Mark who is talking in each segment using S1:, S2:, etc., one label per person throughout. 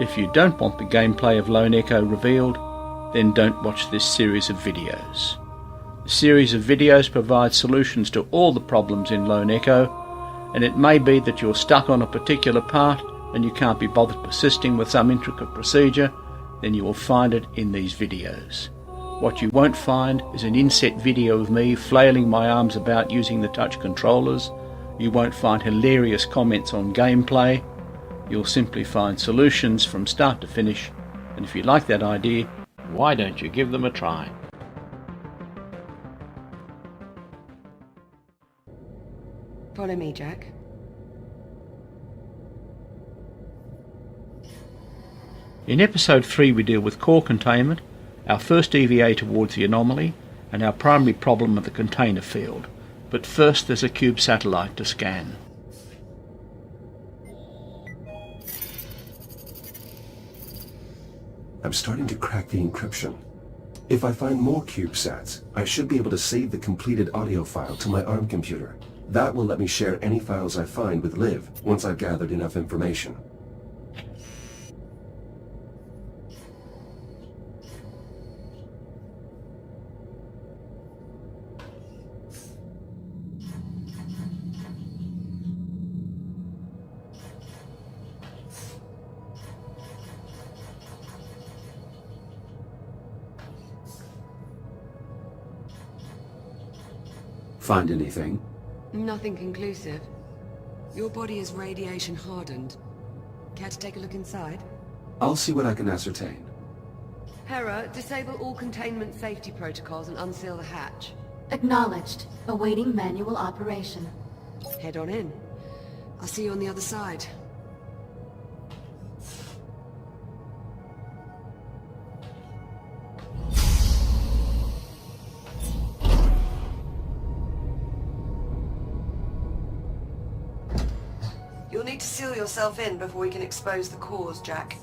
S1: If you don't want the gameplay of Lone Echo revealed, then don't watch this series of videos. The series of videos provides solutions to all the problems in Lone Echo, and it may be that you're stuck on a particular part and you can't be bothered persisting with some intricate procedure, then you will find it in these videos. What you won't find is an inset video of me flailing my arms about using the touch controllers. You won't find hilarious comments on gameplay. You'll simply find solutions from start to finish, and if you like that idea, why don't you give them a try?
S2: Follow me, Jack.
S1: In episode 3 we deal with core containment, our first EVA towards the anomaly, and our primary problem of the container field. But first there's a cube satellite to scan.
S3: I'm starting to crack the encryption. If I find more CubeSats, I should be able to save the completed audio file to my ARM computer. That will let me share any files I find with Liv once I've gathered enough information. Find anything?
S2: Nothing conclusive. Your body is radiation hardened. Care to take a look inside?
S3: I'll see what I can ascertain.
S2: Hera, disable all containment safety protocols and unseal the hatch.
S4: Acknowledged. Awaiting manual operation.
S2: Head on in. I'll see you on the other side. You'll need to seal yourself in before we can expose the cores, Jack.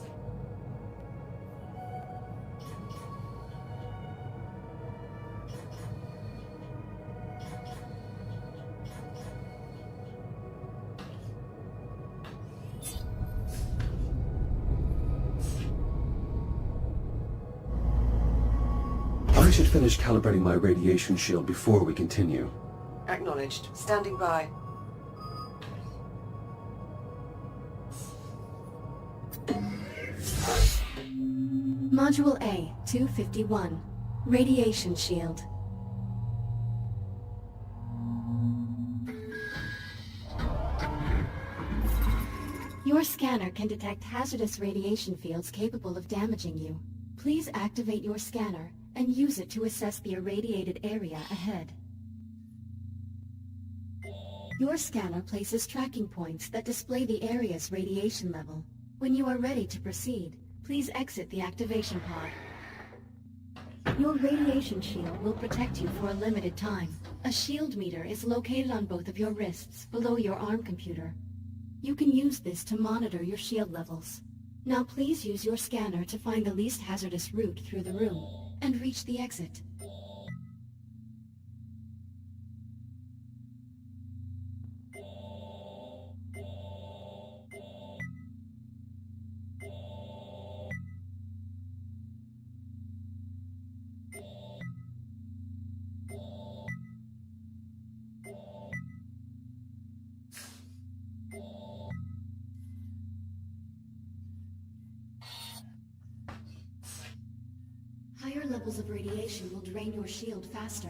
S3: I should finish calibrating my radiation shield before we continue.
S2: Acknowledged. Standing by.
S4: Module A, 251. Radiation shield. Your scanner can detect hazardous radiation fields capable of damaging you. Please activate your scanner and use it to assess the irradiated area ahead. Your scanner places tracking points that display the area's radiation level. When you are ready to proceed, please exit the activation pod. Your radiation shield will protect you for a limited time. A shield meter is located on both of your wrists, below your ARM computer. You can use this to monitor your shield levels. Now please use your scanner to find the least hazardous route through the room, and reach the exit. Higher levels of radiation will drain your shield faster.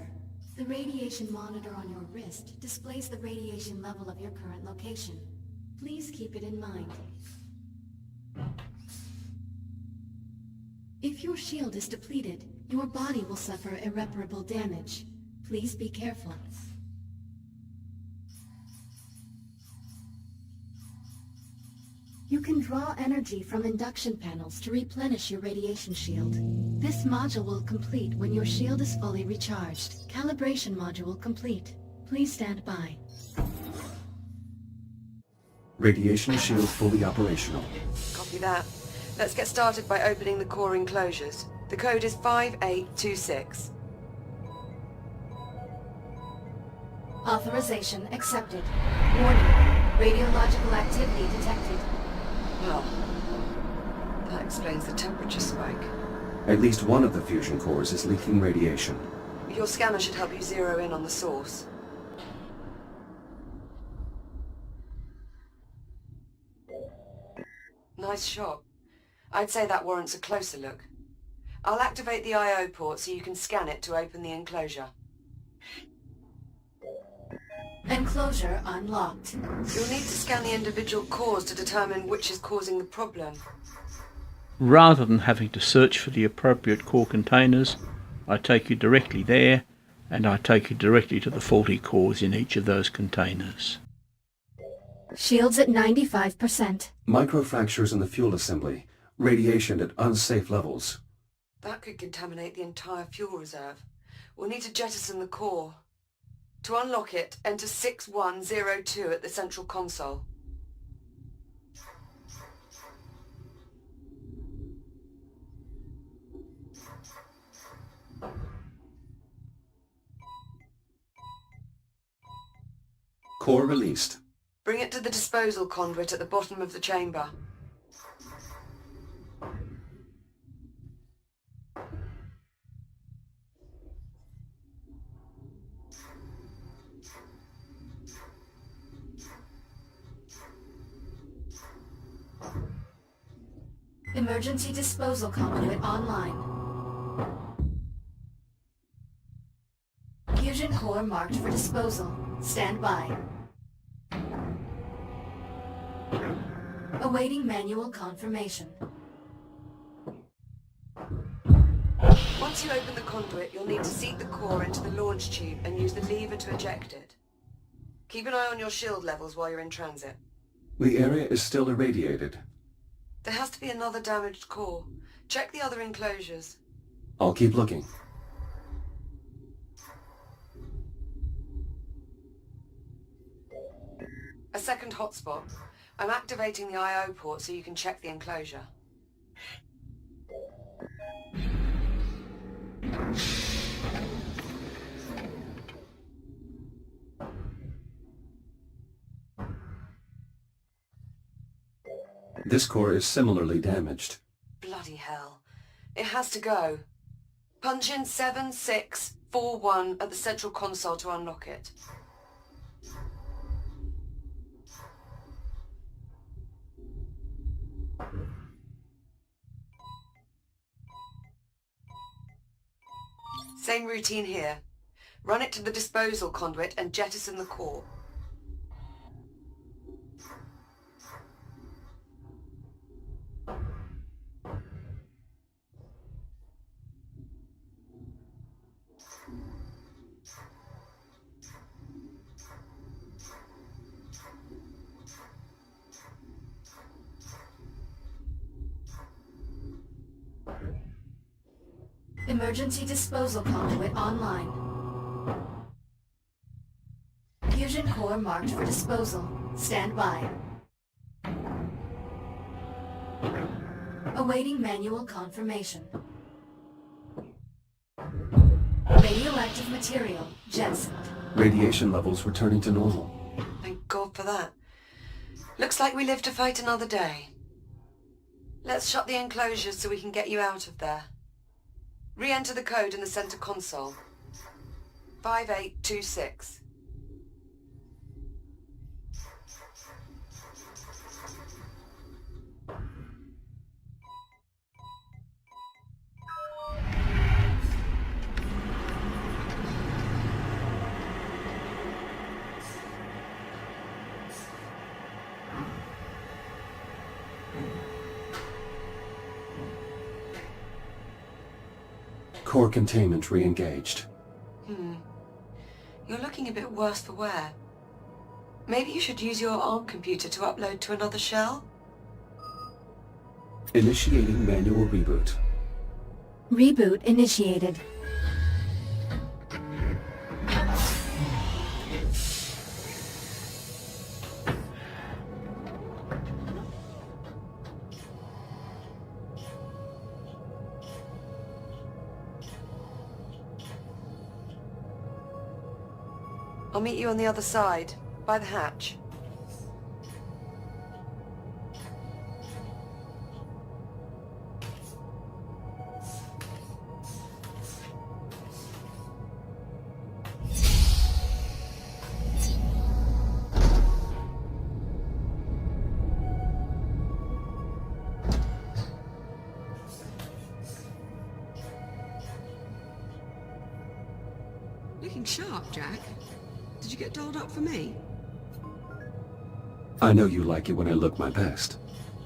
S4: The radiation monitor on your wrist displays the radiation level of your current location. Please keep it in mind. If your shield is depleted, your body will suffer irreparable damage. Please be careful. You can draw energy from induction panels to replenish your radiation shield. This module will complete when your shield is fully recharged. Calibration module complete. Please stand by.
S3: Radiation shield fully operational.
S2: Copy that. Let's get started by opening the core enclosures. The code is 5826.
S4: Authorization accepted. Warning. Radiological activity detected.
S2: Well, That explains the temperature spike.
S3: At least one of the fusion cores is leaking radiation.
S2: Your scanner should help you zero in on the source. Nice shot. I'd say that warrants a closer look. I'll activate the I/O port so you can scan it to open the enclosure.
S4: Enclosure unlocked.
S2: You'll need to scan the individual cores to determine which is causing the problem.
S1: Rather than having to search for the appropriate core containers, I take you directly there, and I take you directly to the faulty cores in each of those containers.
S4: Shields at 95%.
S3: Microfractures in the fuel assembly. Radiation at unsafe levels.
S2: That could contaminate the entire fuel reserve. We'll need to jettison the core. To unlock it, enter 6102 at the central console.
S3: Core released.
S2: Bring it to the disposal conduit at the bottom of the chamber.
S4: Emergency disposal conduit online. Fusion core marked for disposal. Stand by. Awaiting manual confirmation.
S2: Once you open the conduit, you'll need to seat the core into the launch tube and use the lever to eject it. Keep an eye on your shield levels while you're in transit.
S3: The area is still irradiated.
S2: There has to be another damaged core. Check the other enclosures.
S3: I'll keep looking.
S2: A second hotspot. I'm activating the I/O port so you can check the enclosure.
S3: This core is similarly damaged.
S2: Bloody hell. It has to go. Punch in 7641 at the central console to unlock it. Same routine here. Run it to the disposal conduit and jettison the core.
S4: Emergency disposal conduit online. Fusion core marked for disposal. Stand by. Awaiting manual confirmation. Radioactive material jettisoned.
S3: Radiation levels returning to normal.
S2: Thank God for that. Looks like we live to fight another day. Let's shut the enclosures so we can get you out of there. Re-enter the code in the center console. 5826.
S3: Core containment re-engaged.
S2: You're looking a bit worse for wear. Maybe you should use your ARM computer to upload to another shell?
S3: Initiating manual reboot.
S4: Reboot initiated.
S2: I'll meet you on the other side, by the hatch. Looking sharp, Jack. Did you get dolled up for me?
S3: I know you like it when I look my best.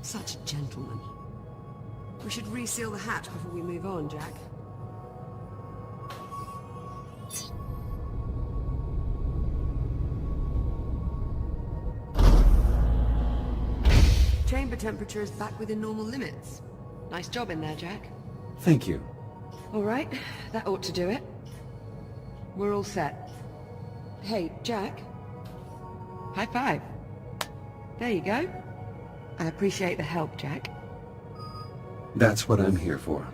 S2: Such a gentleman. We should reseal the hatch before we move on, Jack. Chamber temperature is back within normal limits. Nice job in there, Jack.
S3: Thank you.
S2: All right, that ought to do it. We're all set. Hey, Jack. High five. There you go. I appreciate the help, Jack.
S3: That's what I'm here for.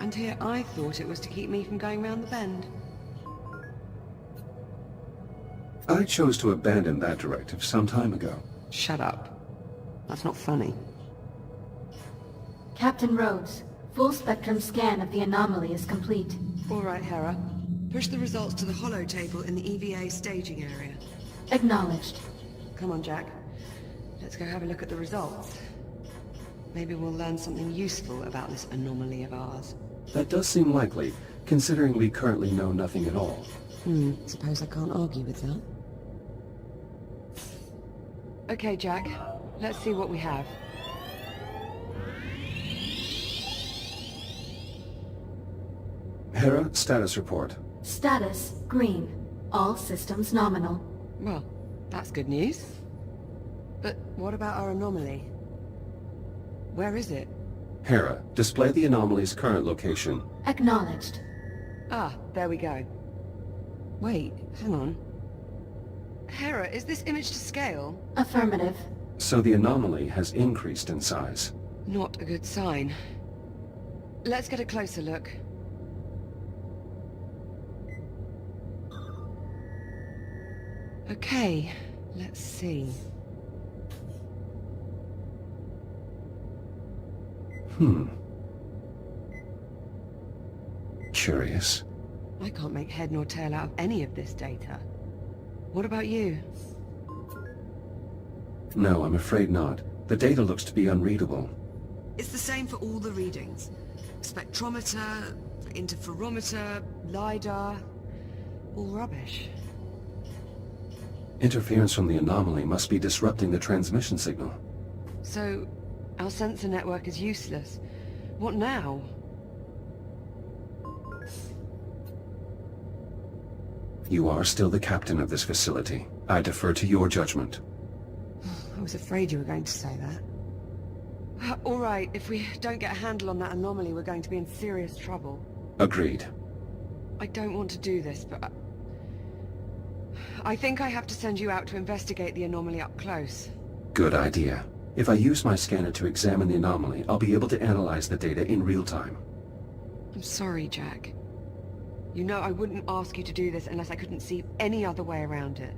S2: And here I thought it was to keep me from going round the bend.
S3: I chose to abandon that directive some time ago.
S2: Shut up. That's not funny.
S4: Captain Rhodes, full spectrum scan of the anomaly is complete.
S2: All right, Hera. Push the results to the holo table in the EVA staging area.
S4: Acknowledged.
S2: Come on, Jack. Let's go have a look at the results. Maybe we'll learn something useful about this anomaly of ours.
S3: That does seem likely, considering we currently know nothing at all.
S2: Suppose I can't argue with that. Okay, Jack. Let's see what we have.
S3: Hera, status report.
S4: Status, green. All systems nominal.
S2: Well, that's good news. But what about our anomaly? Where is it?
S3: Hera, display the anomaly's current location.
S4: Acknowledged.
S2: Ah, there we go. Wait, hang on. Hera, is this image to scale?
S4: Affirmative.
S3: So the anomaly has increased in size.
S2: Not a good sign. Let's get a closer look. Okay, let's see.
S3: Curious.
S2: I can't make head nor tail out of any of this data. What about you?
S3: No, I'm afraid not. The data looks to be unreadable.
S2: It's the same for all the readings. Spectrometer, interferometer, LiDAR, all rubbish.
S3: Interference from the anomaly must be disrupting the transmission signal.
S2: So, our sensor network is useless. What now?
S3: You are still the captain of this facility. I defer to your judgment.
S2: I was afraid you were going to say that. All right, if we don't get a handle on that anomaly, we're going to be in serious trouble.
S3: Agreed.
S2: I don't want to do this, but I think I have to send you out to investigate the anomaly up close.
S3: Good idea. If I use my scanner to examine the anomaly, I'll be able to analyze the data in real time.
S2: I'm sorry, Jack. You know I wouldn't ask you to do this unless I couldn't see any other way around it.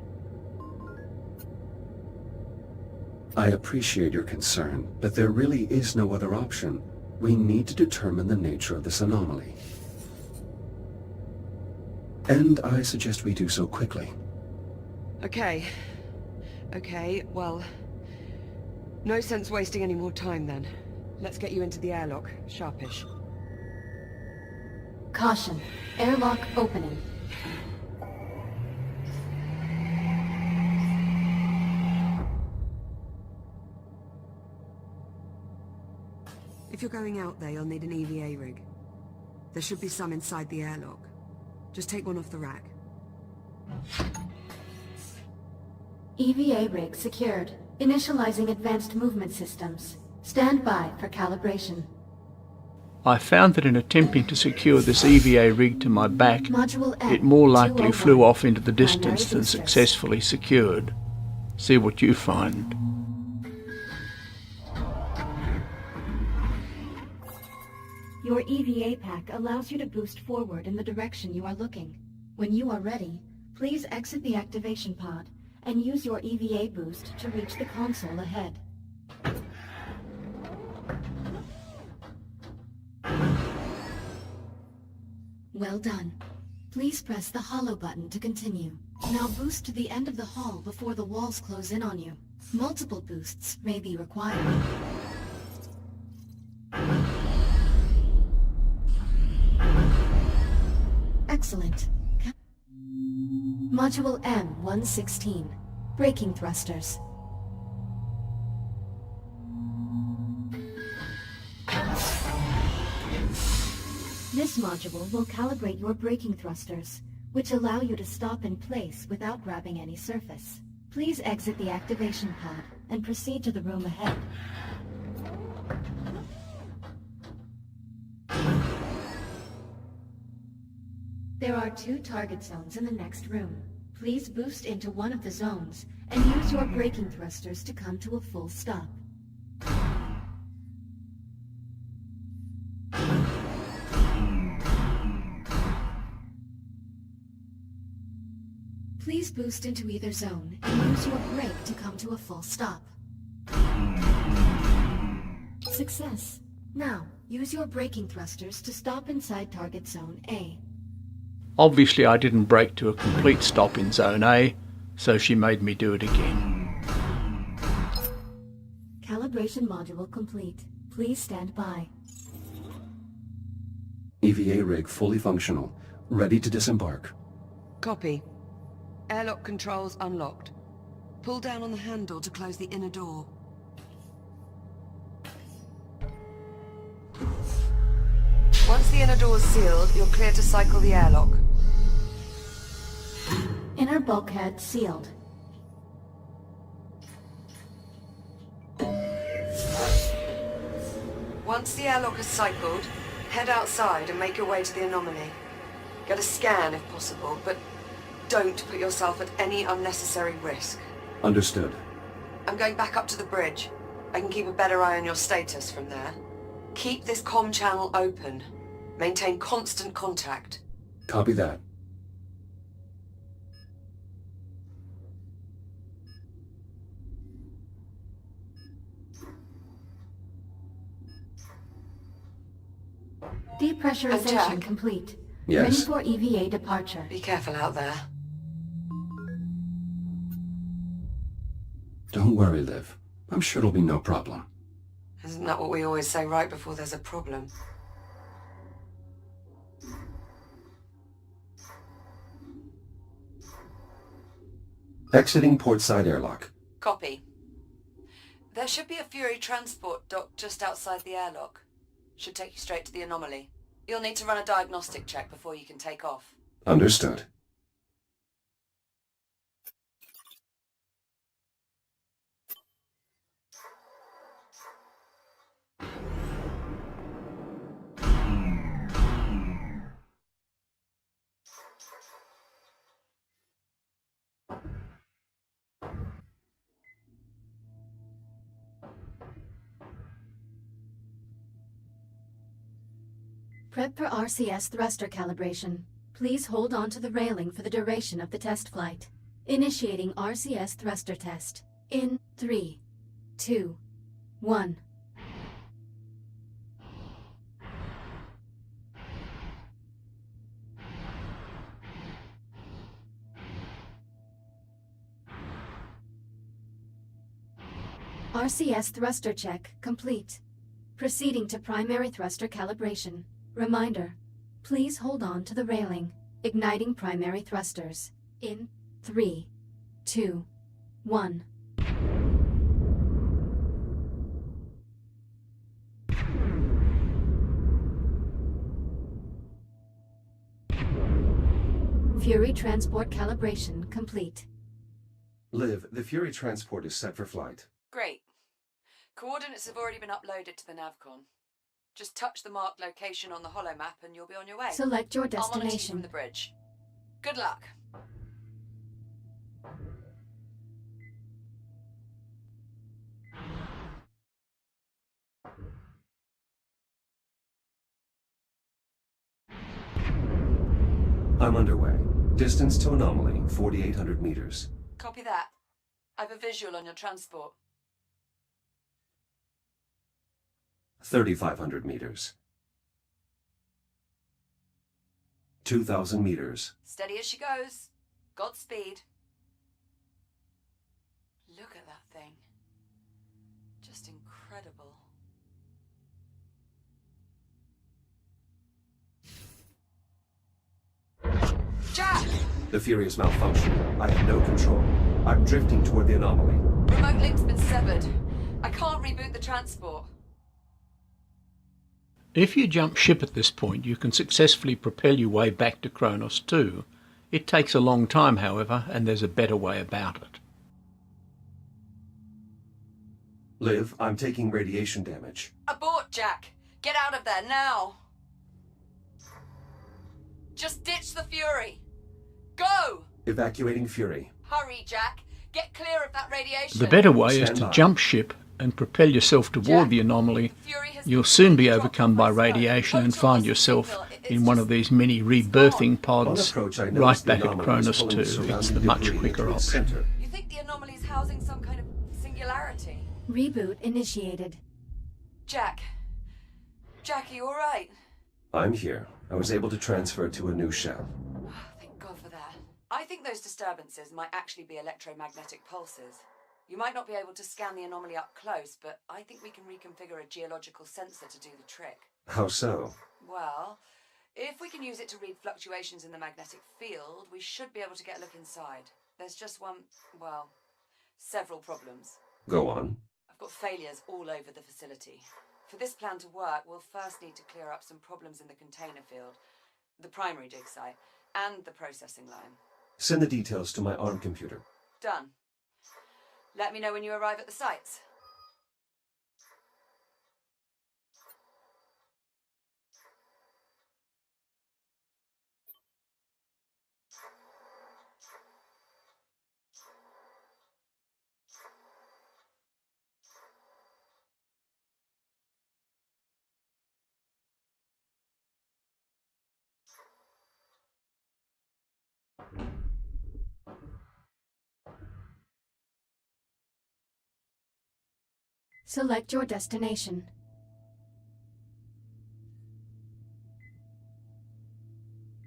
S3: I appreciate your concern, but there really is no other option. We need to determine the nature of this anomaly. And I suggest we do so quickly.
S2: Okay. Okay, well... no sense wasting any more time then. Let's get you into the airlock, sharpish.
S4: Caution. Airlock opening.
S2: If you're going out there, you'll need an EVA rig. There should be some inside the airlock. Just take one off the rack.
S4: EVA rig secured. Initializing advanced movement systems. Stand by for calibration.
S1: I found that in attempting to secure this EVA rig to my back,
S4: Module F,
S1: it more likely
S4: 201.
S1: flew off into the distance
S4: Primary
S1: than
S4: boosters.
S1: successfully secured. See what you find.
S4: Your EVA pack allows you to boost forward in the direction you are looking. When you are ready, please exit the activation pod and use your EVA boost to reach the console ahead. Well done. Please press the hollow button to continue. Now boost to the end of the hall before the walls close in on you. Multiple boosts may be required. Excellent. Module M-116. Braking thrusters. This module will calibrate your braking thrusters, which allow you to stop in place without grabbing any surface. Please exit the activation pod and proceed to the room ahead. There are 2 target zones in the next room. Please boost into one of the zones and use your braking thrusters to come to a full stop. Please boost into either zone and use your brake to come to a full stop. Success. Now, use your braking thrusters to stop inside target zone A.
S1: Obviously I didn't brake to a complete stop in Zone A, so she made me do it again.
S4: Calibration module complete. Please stand by.
S3: EVA rig fully functional, ready to disembark.
S2: Copy. Airlock controls unlocked. Pull down on the handle to close the inner door. Once the inner door is sealed, you're clear to cycle the airlock.
S4: Inner bulkhead sealed.
S2: Once the airlock is cycled, head outside and make your way to the anomaly. Get a scan if possible, but don't put yourself at any unnecessary risk.
S3: Understood.
S2: I'm going back up to the bridge. I can keep a better eye on your status from there. Keep this comm channel open. Maintain constant contact.
S3: Copy that.
S4: Depressurization
S2: Jack?
S4: complete.
S3: Yes.
S4: Ready for EVA departure.
S2: Be careful out there.
S3: Don't worry, Liv. I'm sure it'll be no problem.
S2: Isn't that what we always say right before there's a problem?
S3: Exiting port side airlock.
S2: Copy. There should be a Fury transport dock just outside the airlock. Should take you straight to the anomaly. You'll need to run a diagnostic check before you can take off.
S3: Understood.
S4: Prep for RCS thruster calibration. Please hold on to the railing for the duration of the test flight. Initiating RCS thruster test. In 3, 2, 1. RCS thruster check complete. Proceeding to primary thruster calibration. Reminder, please hold on to the railing. Igniting primary thrusters. In 3, 2, 1. Fury transport calibration complete.
S3: Liv, the Fury transport is set for flight.
S2: Great. Coordinates have already been uploaded to the navcon. Just touch the marked location on the holomap and you'll be on your way.
S4: Select your
S2: I'll monitor you
S4: destination.
S2: from the bridge. Good luck.
S3: I'm underway. Distance to anomaly, 4,800 meters.
S2: Copy that. I have a visual on your transport.
S3: 3,500 meters. 2,000 meters.
S2: Steady as she goes. Godspeed. Look at that thing. Just incredible. Jack!
S3: The Fury is malfunctioning. I have no control. I'm drifting toward the anomaly.
S2: Remote link's been severed. I can't reboot the transport.
S1: If you jump ship at this point, you can successfully propel your way back to Kronos 2. It takes a long time, however, and there's a better way about it.
S3: Liv, I'm taking radiation damage.
S2: Abort, Jack! Get out of there, now! Just ditch the Fury! Go!
S3: Evacuating Fury.
S2: Hurry, Jack! Get clear of that radiation!
S1: The better way is
S3: Stand
S1: to
S3: by.
S1: jump ship and propel yourself toward
S2: Jack,
S1: the anomaly.
S2: Fury has
S1: You'll soon be
S2: dropped
S1: overcome by
S2: from my side.
S1: radiation and
S2: Total
S1: find
S2: loss of
S1: yourself
S2: signal. It's
S1: in one
S2: just-
S1: of these mini rebirthing pods
S3: On approach, I
S1: right
S3: noticed the
S1: back at
S3: anomaly
S1: Kronos
S3: was
S1: 2.
S3: pulling
S1: It's
S3: surrounding
S1: the much
S3: debris
S1: quicker
S3: into its
S1: option.
S3: center.
S2: You think the anomaly's housing some kind of singularity?
S4: Reboot initiated.
S2: Jack, are you alright?
S3: I'm here. I was able to transfer to a new shell.
S2: Oh, thank God for that. I think those disturbances might actually be electromagnetic pulses. You might not be able to scan the anomaly up close, but I think we can reconfigure a geological sensor to do the trick.
S3: How so?
S2: Well, if we can use it to read fluctuations in the magnetic field, we should be able to get a look inside. There's just several problems.
S3: Go on.
S2: I've got failures all over the facility. For this plan to work, we'll first need to clear up some problems in the container field, the primary dig site, and the processing line.
S3: Send the details to my ARM computer.
S2: Done. Let me know when you arrive at the sites.
S4: Select your destination.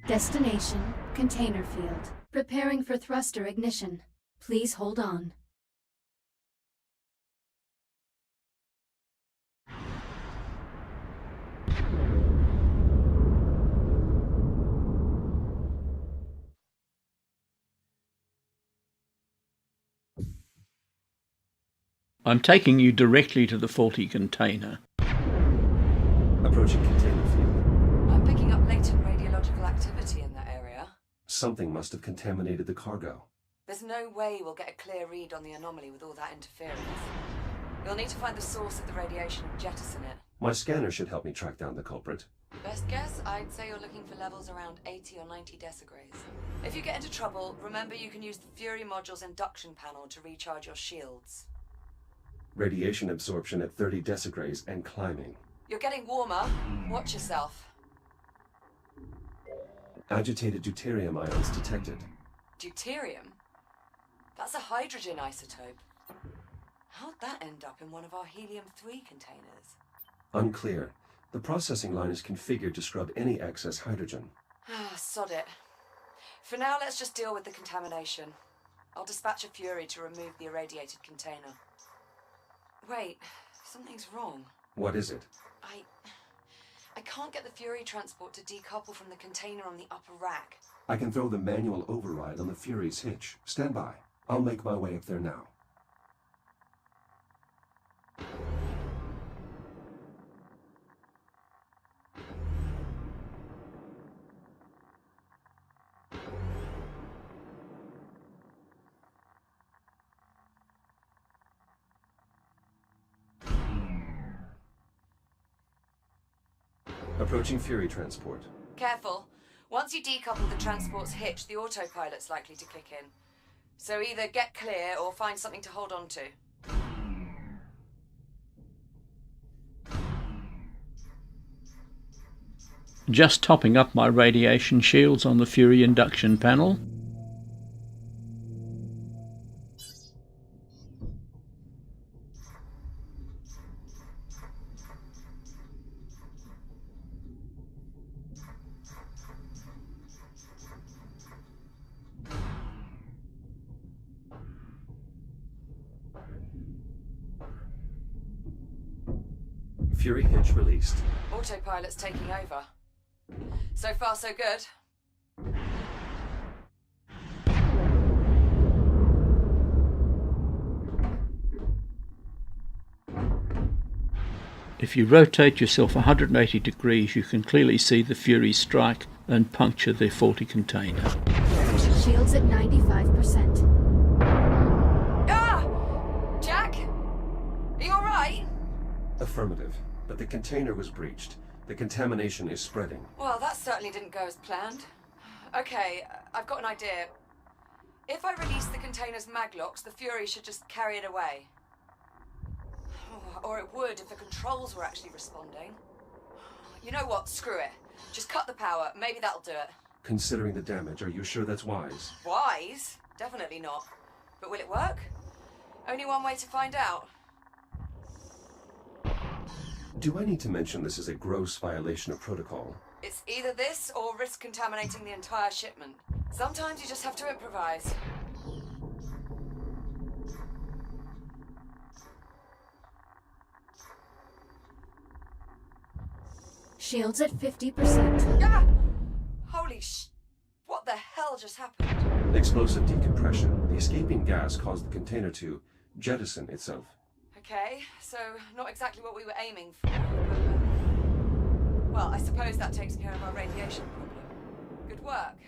S4: Destination, container field. Preparing for thruster ignition. Please hold on.
S1: I'm taking you directly to the faulty container.
S3: Approaching container field.
S2: I'm picking up latent radiological activity in that area.
S3: Something must have contaminated the cargo.
S2: There's no way we'll get a clear read on the anomaly with all that interference. We'll need to find the source of the radiation and jettison it.
S3: My scanner should help me track down the culprit.
S2: Best guess, I'd say you're looking for levels around 80 or 90 decigrays. If you get into trouble, remember you can use the Fury module's induction panel to recharge your shields.
S3: Radiation absorption at 30 decigrays and climbing.
S2: You're getting warmer. Watch yourself.
S3: Agitated deuterium ions detected.
S2: Deuterium? That's a hydrogen isotope. How'd that end up in one of our helium-3 containers?
S3: Unclear. The processing line is configured to scrub any excess hydrogen.
S2: Ah, sod it. For now, let's just deal with the contamination. I'll dispatch a Fury to remove the irradiated container. Wait, something's wrong.
S3: What is it?
S2: I can't get the Fury transport to decouple from the container on the upper rack.
S3: I can throw the manual override on the Fury's hitch. Stand by. I'll make my way up there now. Approaching Fury transport.
S2: Careful. Once you decouple the transport's hitch, the autopilot's likely to kick in. So either get clear or find something to hold on to.
S1: Just topping up my radiation shields on the Fury induction panel.
S3: Fury hitch released.
S2: Autopilot's taking over. So far, so good.
S1: If you rotate yourself 180 degrees, you can clearly see the Furies strike and puncture their faulty container.
S4: Shields at 95%.
S2: Ah! Jack? Are you alright?
S3: Affirmative. But the container was breached. The contamination is spreading.
S2: Well, that certainly didn't go as planned. Okay, I've got an idea. If I release the container's maglocks, the Fury should just carry it away. Or it would if the controls were actually responding. You know what? Screw it. Just cut the power. Maybe that'll do it.
S3: Considering the damage, are you sure that's wise?
S2: Wise? Definitely not. But will it work? Only one way to find out.
S3: Do I need to mention this is a gross violation of protocol?
S2: It's either this or risk contaminating the entire shipment. Sometimes you just have to improvise.
S4: Shields at 50%.
S2: Ah! Holy what the hell just happened?
S3: Explosive decompression. The escaping gas caused the container to jettison itself.
S2: Okay, so not exactly what we were aiming for, but, well, I suppose that takes care of our radiation problem. Good work.